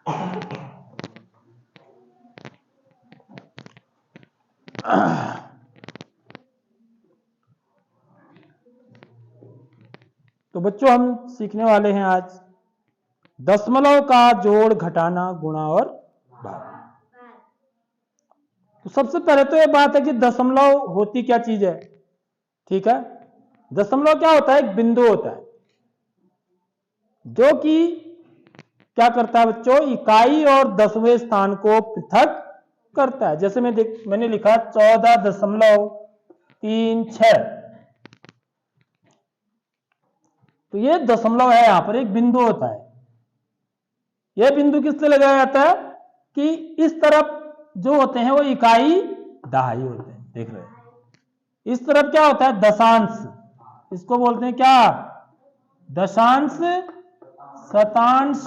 तो बच्चों हम सीखने वाले हैं आज दशमलव का जोड़, घटाना, गुणा और भाग। तो सबसे पहले तो ये बात है कि दशमलव होती क्या चीज है। ठीक है, दशमलव क्या होता है? एक बिंदु होता है जो कि क्या करता है बच्चों, इकाई और दसवें स्थान को पृथक करता है। जैसे मैंने लिखा 14.36, तो ये दशमलव है, यहां पर एक बिंदु होता है। यह बिंदु किससे लगाया जाता है कि इस तरफ जो होते हैं वो इकाई, दहाई होते हैं। देख रहे हैं, इस तरफ क्या होता है? दशांश। इसको बोलते हैं क्या? दशांश, शतांश,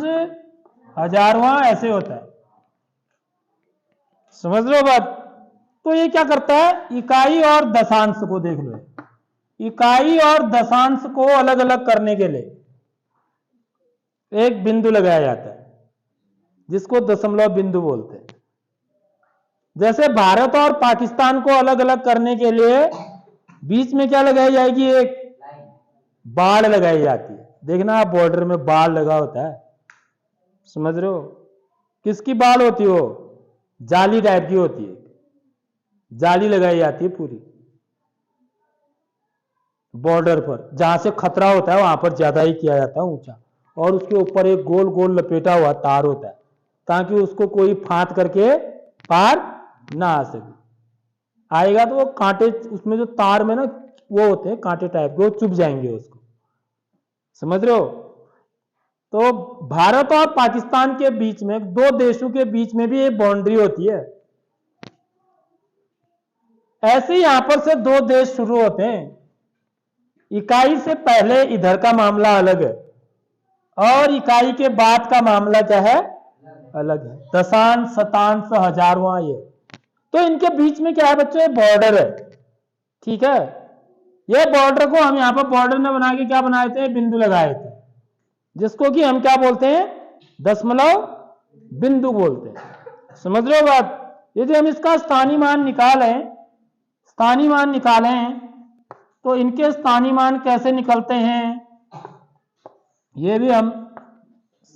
हजारवां, ऐसे होता है। समझ रहे हो बात? तो ये क्या करता है? इकाई और दशांश को, देख लो, इकाई और दशांश को अलग अलग करने के लिए एक बिंदु लगाया जाता है जिसको दशमलव बिंदु बोलते हैं। जैसे भारत और पाकिस्तान को अलग अलग करने के लिए बीच में क्या लगाई जाएगी? एक बाड़ लगाई जाती है। देखना आप, बॉर्डर में बाड़ लगा होता है, समझ रहे हो? किसकी बाड़ होती है? वो जाली टाइप की होती है, जाली लगाई जाती है पूरी बॉर्डर पर। जहां से खतरा होता है वहां पर ज्यादा ही किया जाता है ऊंचा, और उसके ऊपर एक गोल गोल लपेटा हुआ तार होता है ताकि उसको कोई फांद करके पार ना आ सके। आएगा तो वो कांटे, उसमें जो तार में ना वो होते हैं कांटे टाइप के, वो चुभ जाएंगे उसको। समझ रहे हो? तो भारत और पाकिस्तान के बीच में, दो देशों के बीच में भी एक बाउंड्री होती है। ऐसे यहां पर से दो देश शुरू होते हैं। इकाई से पहले इधर का मामला अलग है और इकाई के बाद का मामला क्या है? अलग है। दशांश, शतांश, हजारवां, ये तो इनके बीच में क्या है बच्चों? बॉर्डर है। ठीक है, ये बॉर्डर को हम यहां पर बॉर्डर में बना के क्या बनाए थे? बिंदु लगाए थे, जिसको कि हम क्या बोलते हैं? दशमलव बिंदु बोलते हैं। समझ रहे हो बात? यदि हम इसका स्थानीय मान निकालें, तो इनके स्थानीय मान कैसे निकलते हैं ये भी हम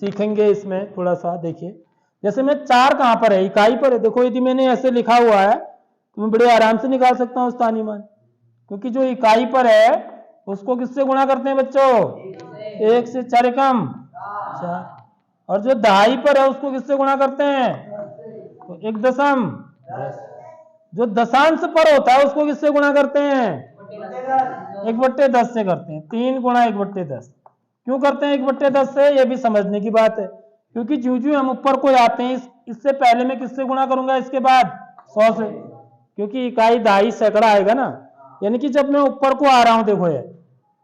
सीखेंगे इसमें थोड़ा सा। देखिए, जैसे मैं 4 कहां पर है? इकाई पर है। देखो, यदि मैंने ऐसे लिखा हुआ है तो मैं बड़े आराम से निकाल सकता हूं स्थानीय मान, क्योंकि जो इकाई पर है उसको किससे गुणा करते हैं बच्चों? 1 से 4 कम 4। और जो दहाई पर है उसको किससे गुणा करते हैं? तो 1.10। जो दशांश पर होता है उसको किससे गुणा करते हैं? 1/10 से करते हैं। 3 गुणा 1/10। क्यों करते हैं 1/10 से? ये भी समझने की बात है, क्योंकि जो हम ऊपर को जाते हैं इससे पहले मैं किससे गुणा करूंगा? इसके बाद 100 से, क्योंकि इकाई दहाई सैकड़ा आएगा ना। यानी कि जब मैं ऊपर को आ रहा हूं, देखो ये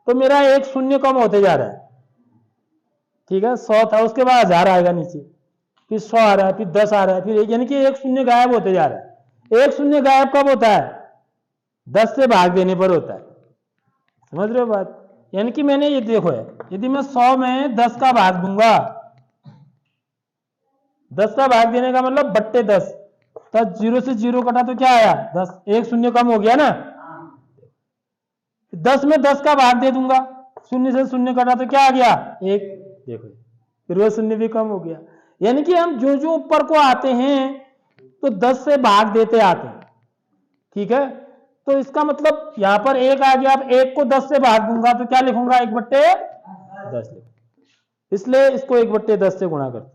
तो मेरा एक शून्य कम होते जा रहा है। ठीक है, 100 था, उसके बाद 1000 आएगा नीचे, फिर 100 आ रहा है, फिर 10 आ रहा है, फिर यानी कि एक शून्य गायब होते जा रहा है। एक शून्य गायब कब होता है? 10 से भाग देने पर होता है। समझ रहे हो बात? यानी कि मैंने ये देखो है, यदि मैं 100 में 10 का भाग दूंगा, 10 का भाग देने का मतलब बट्टे 10, तो 0 से 0 कटा तो क्या आया? 10। एक शून्य कम हो गया ना। 10 में 10 का भाग दे दूंगा, शून्य से शून्य कटा तो क्या आ गया? 1। देखो, फिर वो शून्य भी कम हो गया। यानी कि हम जो ऊपर को आते हैं तो 10 से भाग देते आते हैं। ठीक है, तो इसका मतलब यहां पर 1 आ गया। अब 1 को 10 से भाग दूंगा तो क्या लिखूंगा? 1/10। इसलिए इसको 1/10 से गुणा करते हैं।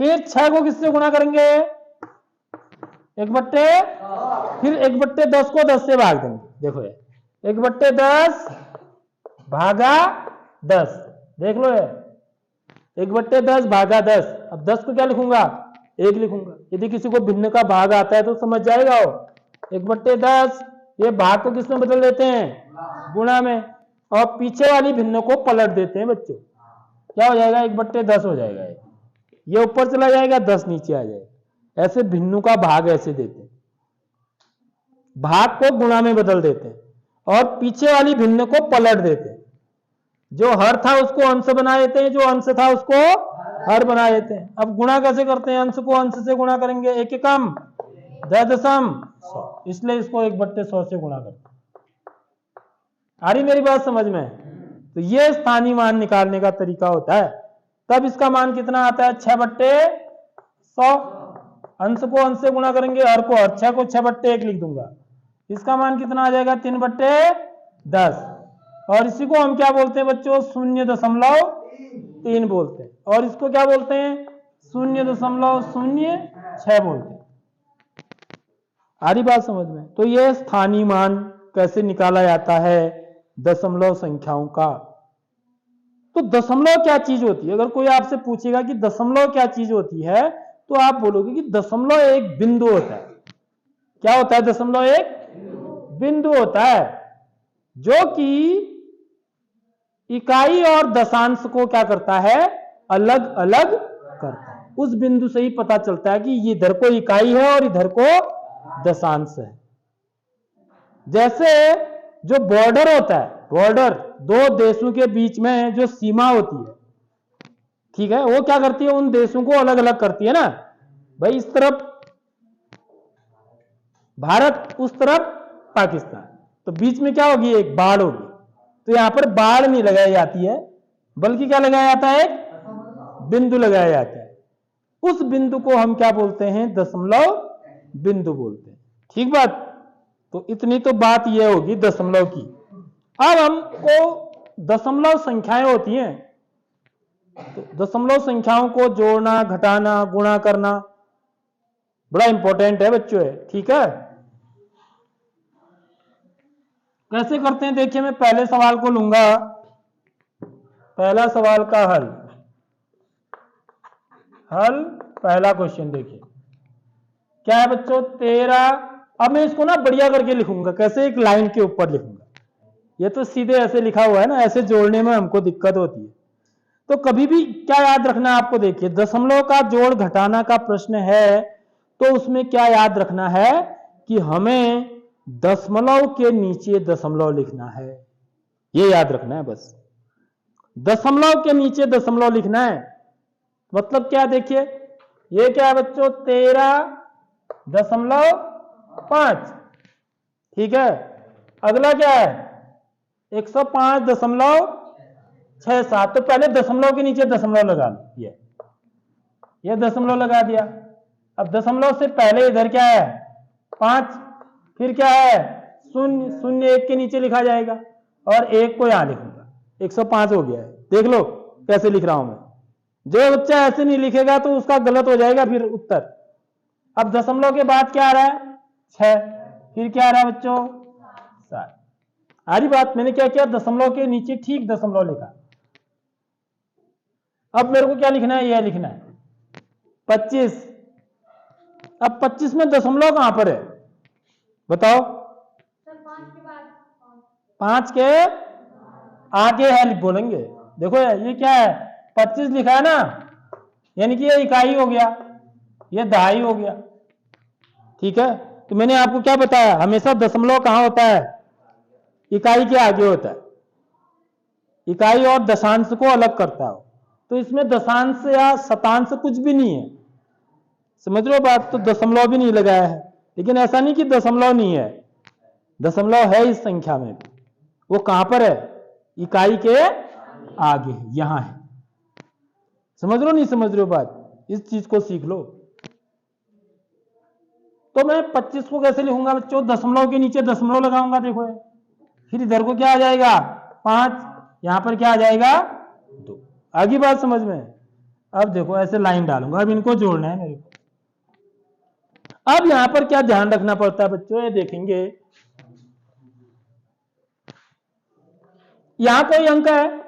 फिर 6 को किससे गुणा करेंगे? 1/, फिर 1/10 को 10 से भाग देंगे। देखो ये 1/10 भागा 10। देख लो ये 1/10 भागा 10। अब 10 को क्या लिखूंगा? 1 लिखूंगा। यदि किसी को भिन्न का भाग आता है तो समझ जाएगा वो 1/10, ये भाग को किसमें बदल देते हैं? गुणा में, और पीछे वाली भिन्न को पलट देते हैं बच्चों। क्या हो जाएगा? 1/10 हो जाएगा। ये ऊपर चला जाएगा, 10 नीचे आ जाएगा। ऐसे भिन्नु का भाग ऐसे देते हैं, भाग को गुणा में बदल देते हैं और पीछे वाली भिन्न को पलट देते हैं। जो हर था उसको अंश बना देते हैं, जो अंश था उसको हर बना देते हैं। अब गुणा कैसे करते हैं? अंश को अंश से गुणा करेंगे, एक एकम 10.100, इसलिए इसको 1/100 से गुणा करते हैं। आ रही मेरी बात समझ में? तो ये स्थानीय मान निकालने का तरीका होता है। तब इसका मान कितना आता है? 6/100। अंश को अंश से गुणा करेंगे, हर को हर, 6 को 6/1 लिख दूंगा। इसका मान कितना आ जाएगा? 3/10। और इसी को हम क्या बोलते हैं बच्चों? 0.3 बोलते हैं। और इसको क्या बोलते हैं? 0.06 बोलते हैं। आ रही बात समझ में? तो ये स्थानीय मान कैसे निकाला जाता है दशमलव संख्याओं का। तो दशमलव क्या चीज होती है? अगर कोई आपसे पूछेगा कि दशमलव क्या चीज होती है, तो आप बोलोगे कि दशमलव एक बिंदु होता है। क्या होता है? दशमलव एक बिंदु होता है जो कि इकाई और दशांश को क्या करता है? अलग अलग करता है। उस बिंदु से ही पता चलता है कि ये इधर को इकाई है और इधर को दशांश है। जैसे जो बॉर्डर होता है, बॉर्डर दो देशों के बीच में जो सीमा होती है, ठीक है, वो क्या करती है? उन देशों को अलग अलग करती है ना भाई। इस तरफ भारत, उस तरफ पाकिस्तान, तो बीच में क्या होगी? एक बाढ़ होगी। तो यहां पर बाढ़ नहीं लगाई जाती है, बल्कि क्या लगाया जाता है? एक बिंदु लगाया जाता है। उस बिंदु को हम क्या बोलते हैं? दशमलव बिंदु बोलते हैं। ठीक बात? तो इतनी तो बात यह होगी दशमलव की। अब हमको दशमलव संख्याएं होती हैं, तो दशमलव संख्याओं को जोड़ना, घटाना, गुणा करना बड़ा इंपॉर्टेंट है बच्चों है। ठीक है, कैसे करते हैं? देखिए, मैं पहले सवाल को लूंगा। पहला सवाल का हल पहला क्वेश्चन देखिए क्या है बच्चों? 13। अब मैं इसको ना बढ़िया करके लिखूंगा। कैसे? एक लाइन के ऊपर लिखूंगा। ये तो सीधे ऐसे लिखा हुआ है ना, ऐसे जोड़ने में हमको दिक्कत होती है। तो कभी भी क्या याद रखना है आपको? देखिए, दशमलव का जोड़ घटाना का प्रश्न है, तो उसमें क्या याद रखना है कि हमें दशमलव के नीचे दशमलव लिखना है। ये याद रखना है बस। दशमलव के नीचे दशमलव लिखना है। मतलब क्या? देखिए, ये क्या है बच्चों? 13.5। ठीक है, अगला क्या है? 105.67। तो पहले दशमलव के नीचे दशमलव लगा लो। ये दशमलव लगा दिया। अब दशमलव से पहले इधर क्या है? 5। फिर क्या है? 0, 1 के नीचे लिखा जाएगा और 1 को यहां लिखूंगा। 105 हो गया है। देख लो कैसे लिख रहा हूं मैं। जो बच्चा ऐसे नहीं लिखेगा तो उसका गलत हो जाएगा फिर उत्तर। अब दशमलव के बाद क्या आ रहा है? 6। फिर क्या आ रहा है बच्चों? 7। आ रही बात? मैंने क्या किया? दशमलव के नीचे ठीक दशमलव लिखा। अब मेरे को क्या लिखना है? यह लिखना है 25। अब 25 में दशमलव कहां पर है बताओ? 5 के आगे है बोलेंगे। देखो ये क्या है? 25 लिखा है ना, यानी कि ये इकाई हो गया, ये दहाई हो गया। ठीक है, तो मैंने आपको क्या बताया? हमेशा दशमलव कहां होता है? इकाई के आगे होता है। इकाई और दशांश को अलग करता है। तो इसमें दशांश या शतांश कुछ भी नहीं है। समझ रहे हो बात? तो दशमलव भी नहीं लगाया है। लेकिन ऐसा नहीं कि दशमलव नहीं है, दशमलव है इस संख्या में भी। वो कहां पर है? इकाई के आगे, यहां है। समझ रहे हो नहीं समझ रहे हो बात? इस चीज को सीख लो। तो मैं 25 को कैसे लिखूंगा बच्चों? दशमलव के नीचे दशमलव लगाऊंगा। देखो, फिर इधर को क्या आ जाएगा? 5। यहां पर क्या आ जाएगा? 2। आगे बात समझ में? अब देखो, ऐसे लाइन डालूंगा। अब इनको जोड़ना है मेरे को। अब यहां पर क्या ध्यान रखना पड़ता है बच्चों? ये देखेंगे, यहां कोई अंक है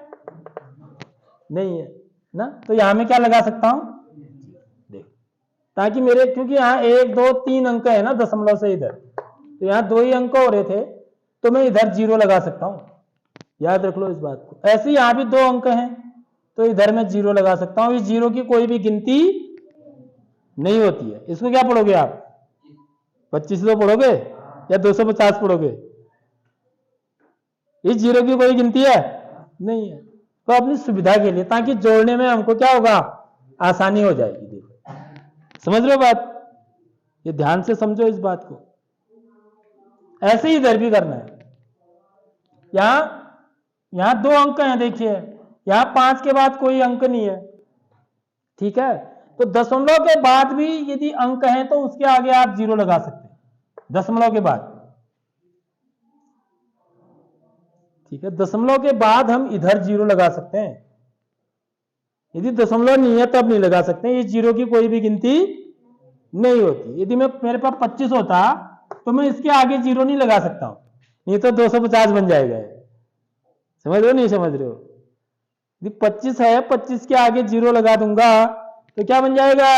नहीं है ना, तो यहां में क्या लगा सकता हूं? देख, ताकि मेरे, क्योंकि यहां 1, 2, 3 अंक है ना दशमलव से इधर, तो यहां 2 ही अंक हो रहे थे, तो मैं इधर 0 लगा सकता हूं। याद रख लो इस बात को। ऐसे ही यहां भी 2 अंक हैं, तो इधर मैं 0 लगा सकता हूं। इस 0 की कोई भी गिनती नहीं होती है। इसको क्या पढ़ोगे आप? 2500 पढ़ोगे या 250 पढ़ोगे? इस 0 की कोई गिनती है नहीं है। तो अपनी सुविधा के लिए, ताकि जोड़ने में हमको क्या होगा? आसानी हो जाएगी। देखो, समझ रहे हो बात? ये ध्यान से समझो इस बात को। ऐसे ही इधर भी करना है। यहां 2 अंक हैं, देखिए यहां 5 के बाद कोई अंक नहीं है, ठीक है। तो दशमलव के बाद भी यदि अंक है तो उसके आगे आप 0 लगा सकते हैं, दशमलव के बाद, ठीक है। दशमलव के बाद हम इधर 0 लगा सकते हैं। यदि दशमलव नहीं है तब नहीं लगा सकते, इस 0 की कोई भी गिनती नहीं होती। यदि मेरे पास 25 होता तो मैं इसके आगे 0 नहीं लगा सकता हूं, नहीं तो 250 बन जाएगा। समझ रहे हो नहीं समझ रहे हो? यदि 25 है, 25 के आगे 0 लगा दूंगा तो क्या बन जाएगा?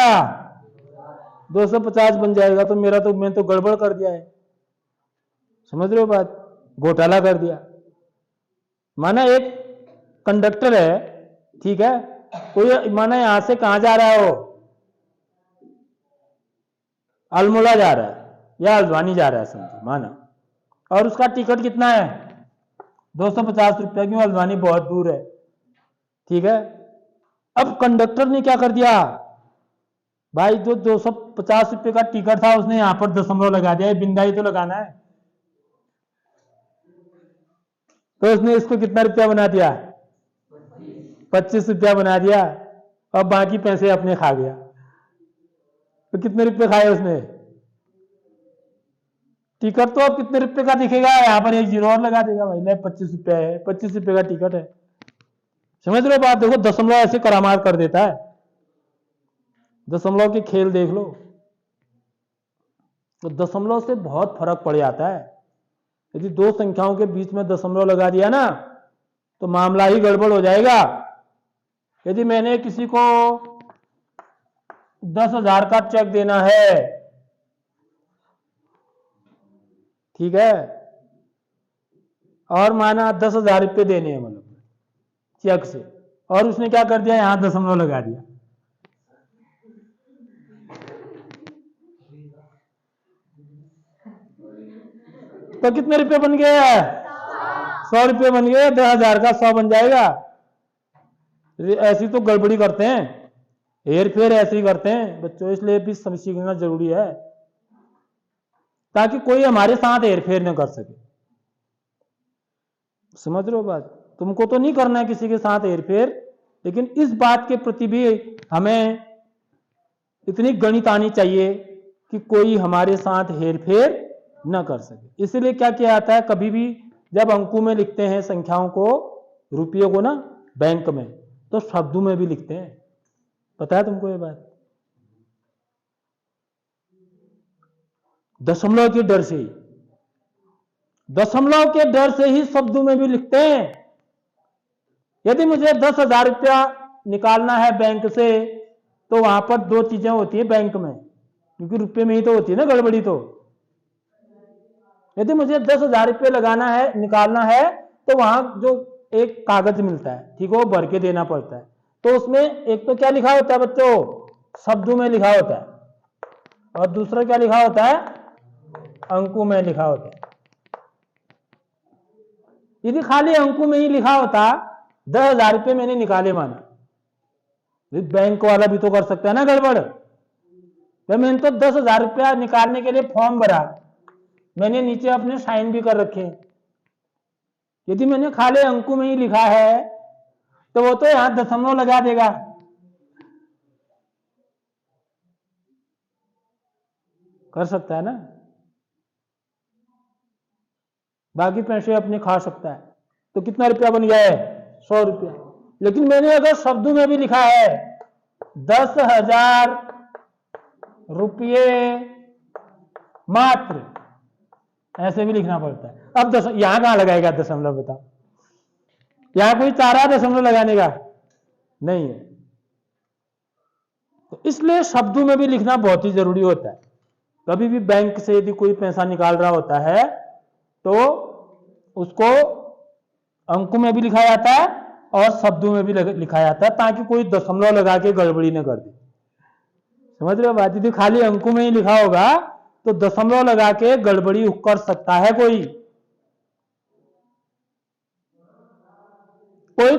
250 बन जाएगा। तो मैं तो गड़बड़ कर दिया है। समझ रहे हो बात? घोटाला कर दिया। माना एक कंडक्टर है, ठीक है, कोई माना यहां से कहां जा रहा है, वो अल्मोड़ा जा रहा है या हल्द्वानी जा रहा है समझो, माना, और उसका टिकट कितना है? 250 रुपया, क्यों? हल्द्वानी बहुत दूर है, ठीक है। अब कंडक्टर ने क्या कर दिया भाई, जो 250 रुपये का टिकट था उसने यहां पर दशमलव लगा दिया, बिंदा ही तो लगाना है। तो उसने इसको कितना रुपया बना दिया? 25 रुपया बना दिया, और बाकी पैसे अपने खा गया। तो कितने रुपए खाए उसने? टिकट तो अब कितने रुपए का दिखेगा? यहां पर एक 0 और लगा देगा भाई, ले 25 रुपया है, 25 रुपए का टिकट है। समझ रहे हो बात? देखो दशमलव ऐसे करामात कर देता है। दशमलव के खेल देख लो। तो दशमलव से बहुत फर्क पड़ जाता है। यदि 2 संख्याओं के बीच में दशमलव लगा दिया ना तो मामला ही गड़बड़ हो जाएगा। यदि मैंने किसी को 10,000 का चेक देना है, ठीक है, और माना 10,000 रुपये देने हैं मतलब चेक से, और उसने क्या कर दिया, यहां दशमलव लगा दिया। तो कितने रुपए बन गए? 100 रुपये बन गए। 10,000 का 100 बन जाएगा। ऐसी तो गड़बड़ी करते हैं, हेर फेर ऐसे ही करते हैं बच्चों, इसलिए भी सीखना जरूरी है ताकि कोई हमारे साथ हेर फेर न कर सके। समझ रहे हो बात? तुमको तो नहीं करना है किसी के साथ हेर फेर, लेकिन इस बात के प्रति भी हमें इतनी गणित आनी चाहिए कि कोई हमारे साथ हेर फेर न कर सके। इसलिए क्या किया जाता है, कभी भी जब अंकों में लिखते हैं संख्याओं को, रुपयों को ना बैंक में, तो शब्दों में भी लिखते हैं। पता है तुमको ये बात? दशमलव के डर से ही, दशमलव के डर से ही शब्दों में भी लिखते हैं। यदि मुझे 10,000 रुपया निकालना है बैंक से, तो वहां पर 2 चीजें होती है बैंक में, क्योंकि रुपये में ही तो होती है ना गड़बड़ी। तो यदि मुझे 10,000 रुपये लगाना है, निकालना है, तो वहां जो एक कागज मिलता है, ठीक है, वो भर के देना पड़ता है। तो उसमें एक तो क्या लिखा होता है बच्चों, शब्दों में लिखा होता है, और दूसरा क्या लिखा होता है, अंकों में लिखा होता है। यदि खाली अंकों में ही लिखा होता 10,000 रुपये मैंने निकाले, माना, बैंक वाला भी तो कर सकता है ना गड़बड़। मैंने तो 10,000 रुपया निकालने के लिए फॉर्म भरा, मैंने नीचे अपने साइन भी कर रखे। यदि मैंने खाली अंकों में ही लिखा है तो वो तो यहां दशमलव लगा देगा। कर सकता है ना, बाकी पैसे अपने खा सकता है। तो कितना रुपया बन गया है? 100 रुपया। लेकिन मैंने अगर शब्दों में भी लिखा है 10,000 रुपये मात्र, ऐसे भी लिखना पड़ता है। अब यहां कहां लगाएगा दशमलव, बताओ? यहां कोई चाह रहा है दशमलव लगाने का? नहीं है। तो इसलिए शब्दों में भी लिखना बहुत ही जरूरी होता है। कभी भी बैंक से यदि कोई पैसा निकाल रहा होता है तो उसको अंकों में भी लिखा जाता है और शब्दों में भी लिखा जाता है, ताकि कोई दशमलव लगा के गड़बड़ी न कर दे। समझ रहे हो बात? यदि खाली अंकों में ही लिखा होगा तो दशमलव लगा के गड़बड़ी कर सकता है कोई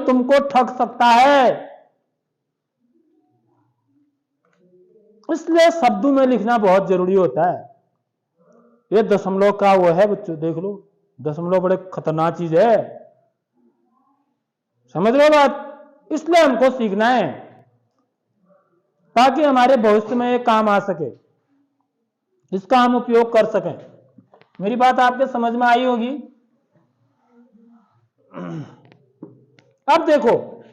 तुमको ठग सकता है। इसलिए शब्दों में लिखना बहुत जरूरी होता है। ये दशमलव का वो है बच्चों, देख लो, दशमलव बड़े खतरनाक चीज है, समझ रहे हो बात। इसलिए हमको सीखना है ताकि हमारे भविष्य में ये काम आ सके, इसका हम उपयोग कर सकें। मेरी बात आपके समझ में आई होगी। अब देखो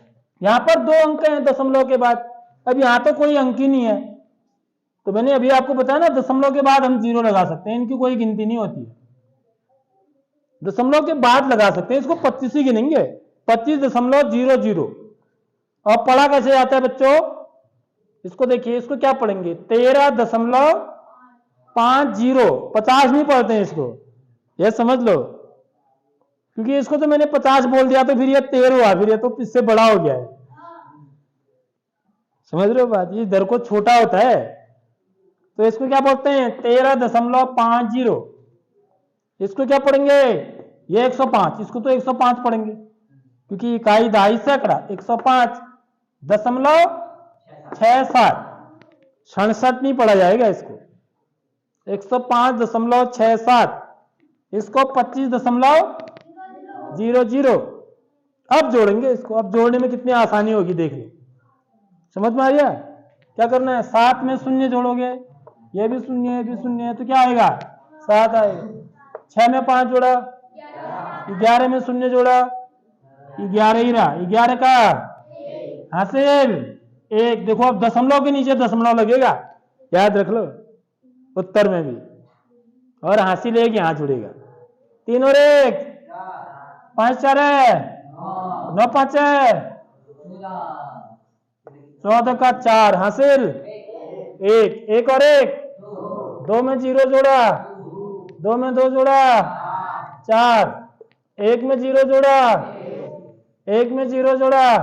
यहां पर 2 अंक हैं दशमलव के बाद, अब यहां तो कोई अंक ही नहीं है, तो मैंने अभी आपको बताया ना दशमलव के बाद हम 0 लगा सकते हैं, इनकी कोई गिनती नहीं होती है, दशमलव के बाद लगा सकते हैं, इसको 25 ही गिनेंगे, 25.00। और पढ़ा कैसे जाता है बच्चों, इसको देखिए, इसको क्या पढ़ेंगे 13.50, 50 नहीं पढ़ते हैं इसको, यह समझ लो, क्योंकि इसको तो मैंने 50 बोल दिया तो फिर ये 13 हुआ, फिर ये तो इससे बड़ा हो गया है, समझ रहे हो बात। ये इधर को छोटा होता है तो इसको क्या बोलते हैं 13.50। इसको क्या पढ़ेंगे, ये 105, इसको तो 105 पढ़ेंगे क्योंकि इकाई दहाई सैकड़ा, 105.67, 67 नहीं पढ़ा जाएगा इसको, 105.67, इसको 25.00। अब जोड़ेंगे इसको, अब जोड़ने में कितनी आसानी होगी देख लो, समझ में आ गया। क्या करना है, 7 में शून्य जोड़ोगे, ये भी शून्य है, ये भी शून्य है, तो क्या आएगा 7 आएगा। 6 में 5 जोड़ा, 11 में शून्य जोड़ा, 11 ही रहा, 11 का हासिल 1। देखो अब दशमलव के नीचे दशमलव लगेगा, याद रख लो उत्तर में भी, और हासिल 1 यहां जुड़ेगा। 3 और 1 5 4 है, 9 5 है, 14 का 4 हासिल 1, 1 और 1 2 में 0 जोड़ा, 2 में 2 जोड़ा 4, 1 में 0 जोड़ा, 1 में 0 जोड़ा,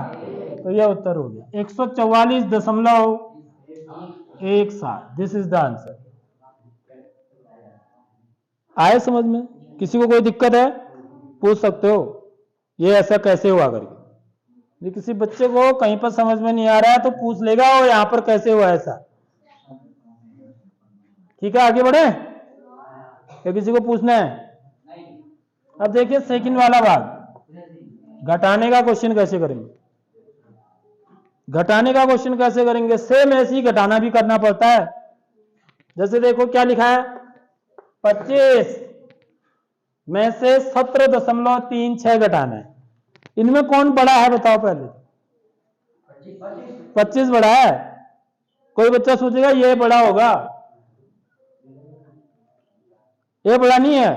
तो यह उत्तर हो गया 144.17। This is the answer. आए समझ में, किसी को कोई दिक्कत है पूछ सकते हो, ये ऐसा कैसे हुआ करके। ये किसी बच्चे को कहीं पर समझ में नहीं आ रहा है तो पूछ लेगा वो यहां पर कैसे हुआ ऐसा, ठीक है। आगे बढ़े या किसी को पूछना है। अब देखिए सेकंड वाला भाग, घटाने का क्वेश्चन कैसे करेंगे, घटाने का क्वेश्चन कैसे करेंगे, सेम ऐसे ही घटाना भी करना पड़ता है। जैसे देखो क्या लिखा है, 25 में से 17.36 घटाना है, इनमें कौन बड़ा है बताओ पहले। 25 बड़ा है, कोई बच्चा सोचेगा ये बड़ा होगा, ये बड़ा नहीं है,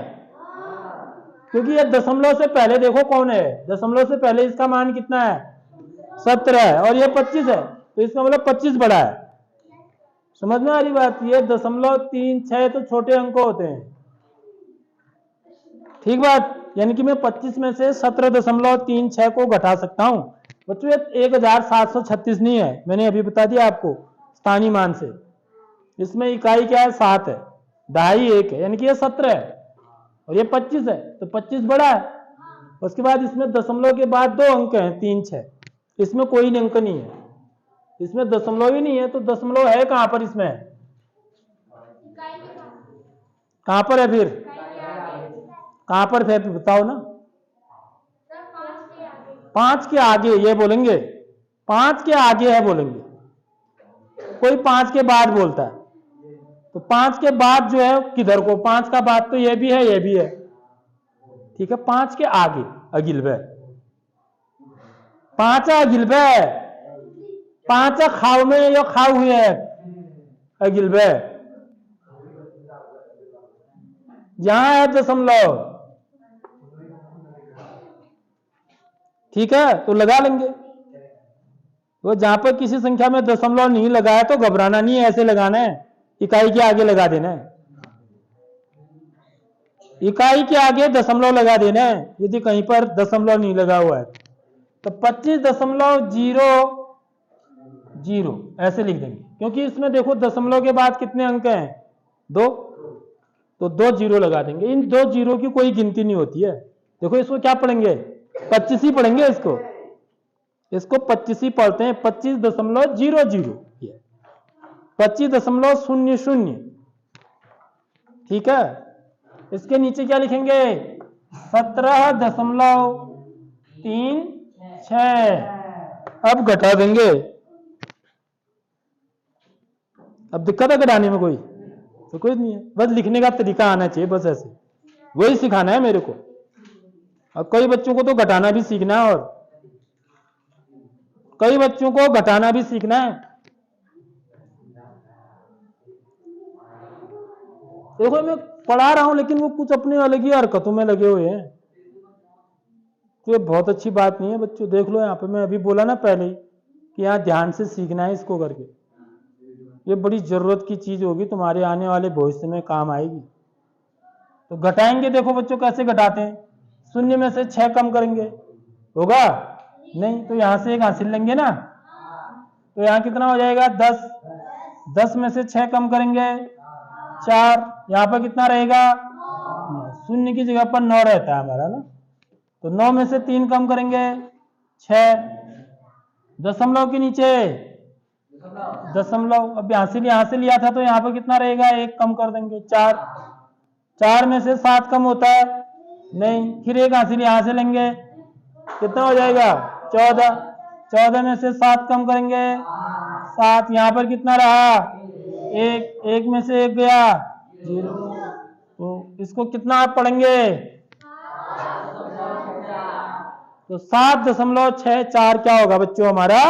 क्योंकि ये दशमलव से पहले देखो कौन है, दशमलव से पहले इसका मान कितना है 17 है, और ये 25 है, तो इसका मतलब 25 बड़ा है। समझ में आ रही बात। ये 0.36 तो छोटे अंक होते हैं, ठीक बात। यानी कि मैं 25 में से 17.36 को घटा सकता हूं बच्चों। ये 1736 नहीं है, मैंने अभी बता दिया आपको स्थानीय मान से। इसमें इकाई क्या है 7 है, दहाई 1 है, यानी कि ये 17 है और ये 25 है, तो 25 बड़ा है। उसके बाद इसमें दशमलव के बाद 2 अंक हैं 3 6, इसमें कोई अंक नहीं है, इसमें दशमलव ही नहीं है, तो दशमलव है कहां पर, इसमें कहां पर है, फिर कहां पर फिर बताओ ना। 5 के आगे ये बोलेंगे, 5 के आगे है बोलेंगे, कोई 5 के बाद बोलता है, तो 5 के बाद जो है किधर को, 5 का बाद तो ये भी है ये भी है, ठीक है। 5 के आगे अगिलबे, 5 अगिलबे, 5 खाव में यो खाव हुए है अगिलबे, यहां है दशमलव, ठीक है, तो लगा लेंगे। तो जहां पर किसी संख्या में दशमलव नहीं लगाया तो घबराना नहीं है, ऐसे लगाना है, इकाई के आगे लगा देना है, इकाई के आगे दशमलव लगा देना है यदि कहीं पर दशमलव नहीं लगा हुआ है। तो 25.00 ऐसे लिख देंगे, क्योंकि इसमें देखो दशमलव के बाद कितने अंक हैं 2, तो 2 0 लगा देंगे। इन 2 0 की कोई गिनती नहीं होती है। देखो इसको क्या पढ़ेंगे 25 ही पढ़ेंगे, इसको 25 ही पढ़ते हैं, 25.00। 25.00, ठीक है। इसके नीचे क्या लिखेंगे? 17.36। अब घटा देंगे। अब दिक्कत है घटाने में कोई? तो कोई नहीं है, बस लिखने का तरीका आना चाहिए, बस ऐसे वही सिखाना है मेरे को। और कई बच्चों को तो घटाना भी सीखना है, और कई बच्चों को घटाना भी सीखना है। देखो मैं पढ़ा रहा हूं, लेकिन वो कुछ अपने अलग ही हरकतों में लगे हुए हैं, तो ये बहुत अच्छी बात नहीं है बच्चों। देख लो यहाँ पे मैं अभी बोला ना पहले ही कि यहाँ ध्यान से सीखना है इसको करके। ये बड़ी जरूरत की चीज होगी, तुम्हारे आने वाले भविष्य में काम आएगी। तो घटाएंगे, देखो बच्चों कैसे घटाते हैं। 0 में से 6 कम करेंगे, होगा नहीं, तो यहां से 1 हासिल लेंगे ना, तो यहाँ कितना हो जाएगा? 10। 10 में से 6 कम करेंगे 4, यहाँ पर कितना रहेगा? 0 की जगह पर 9 रहता है हमारा ना, तो 9 में से 3 कम करेंगे 6। दशमलव के नीचे दशमलव, अब यहाँ से लिया था, तो यहाँ पर कितना रहेगा? 1 कम कर देंगे 4। 4 में से 7 कम होता है नहीं, फिर 1 हासिल यहाँ से लेंगे, कितना हो जाएगा? 14। 14 में से 7 कम करेंगे 7, यहाँ पर कितना रहा? 1। 1 में से 1 गया 0, तो इसको कितना आप पढ़ेंगे? तो 7.64 क्या होगा बच्चों? हमारा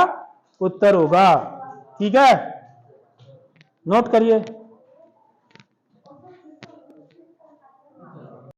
उत्तर होगा। ठीक है, नोट करिए।